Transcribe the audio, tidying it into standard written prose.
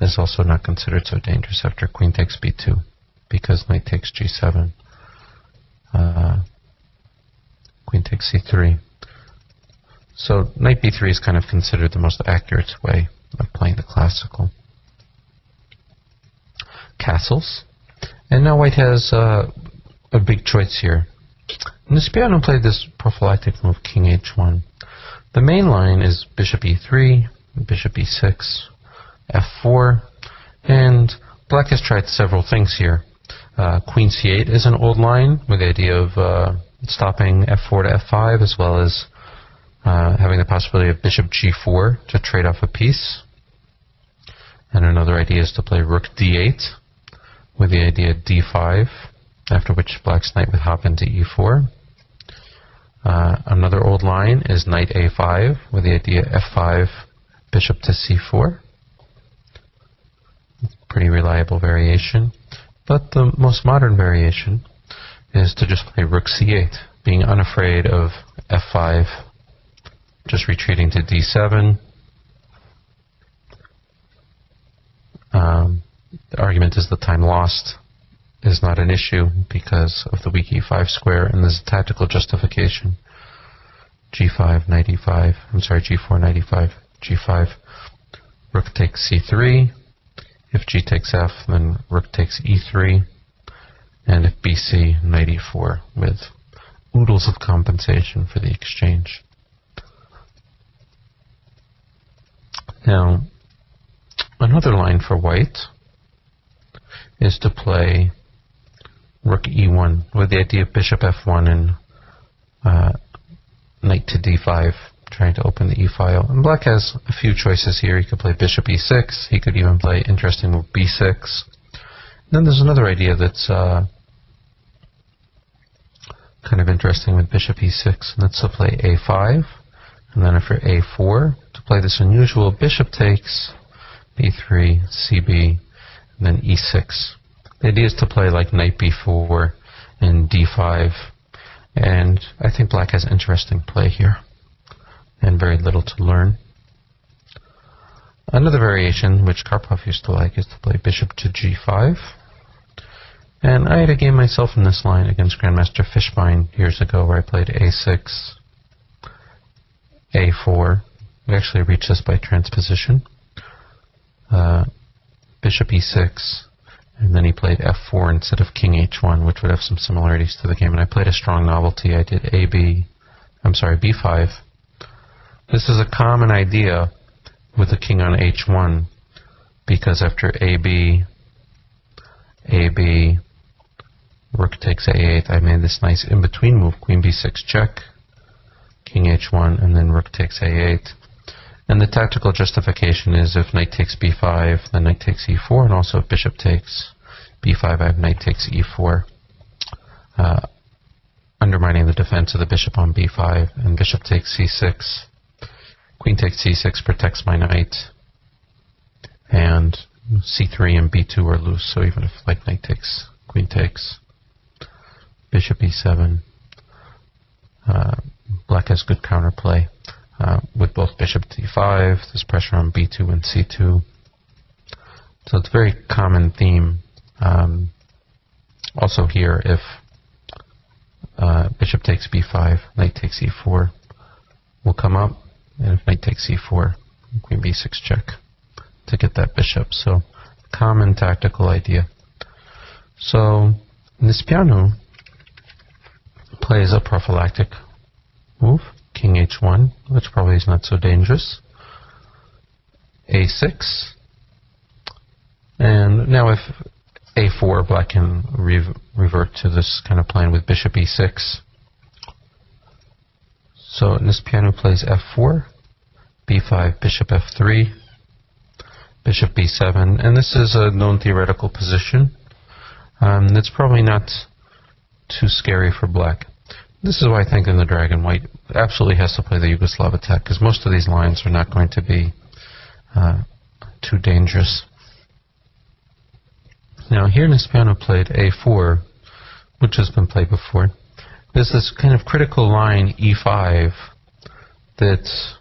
is also not considered so dangerous after queen takes b2, because knight takes g7, queen takes c3. So knight b3 is kind of considered the most accurate way of playing the classical. Castles. And now white has a big choice here. Nisipeanu played this prophylactic move, king h1. The main line is bishop e3, bishop e6, f4, and black has tried several things here. Queen c8 is an old line with the idea of stopping f4 to f5, as well as having the possibility of bishop g4 to trade off a piece. And another idea is to play rook d8 with the idea d5, after which black's knight would hop into e4. Another old line is knight a5 with the idea f5, bishop to c4. Pretty reliable variation. But the most modern variation is to just play rook c8, being unafraid of f5, just retreating to d7. The argument is the time lost is not an issue because of the weak e5 square, and there's a tactical justification. g5, knight e5, I'm sorry, g4, knight e5, g5, rook takes c3. If g takes f, then rook takes e3. And if bc, knight e4, with oodles of compensation for the exchange. Now, another line for white is to play rook e1 with the idea of bishop f1 and knight to d5, trying to open the e-file. And black has a few choices here. He could play bishop e6. He could even play interesting move b6. Then there's another idea that's kind of interesting with bishop e6, and that's to play a5, and then after a4, to play this unusual bishop takes, b3, cb, and then e6. The idea is to play like knight b4 and d5, and I think black has interesting play here, and very little to learn. Another variation, which Karpov used to like, is to play bishop to g5. And I had a game myself in this line against Grandmaster Fishbein years ago where I played a6, a4. We actually reached this by transposition. Bishop e6, and then he played f4 instead of king h1, which would have some similarities to the game. And I played a strong novelty. I did b5. This is a common idea with the king on h1, because after AB, rook takes a8, I made this nice in-between move, queen b6 check, king h1, and then rook takes a8. And the tactical justification is if knight takes b5, then knight takes e4, and also if bishop takes b5, I have knight takes e4, undermining the defense of the bishop on b5, and bishop takes c6. Queen takes c6 protects my knight, and c3 and b2 are loose, so even if like knight takes, queen takes, bishop e7, black has good counterplay. With both bishop d5, there's pressure on b2 and c2. So it's a very common theme. Also here, if bishop takes b5, knight takes e4 will come up, and if knight takes e4, queen b6 check to get that bishop. So common tactical idea. So Nisipeanu plays a prophylactic move, king h1, which probably is not so dangerous, a6, and now if a4, black can revert to this kind of plan with bishop e6. So Nisipeanu plays f4, b5, bishop f3, bishop b7, and this is a known theoretical position. It's probably not too scary for black. This is why I think in the Dragon, white absolutely has to play the Yugoslav attack, because most of these lines are not going to be too dangerous. Now here Nisipeanu played a4, which has been played before. There's this kind of critical line e5 that's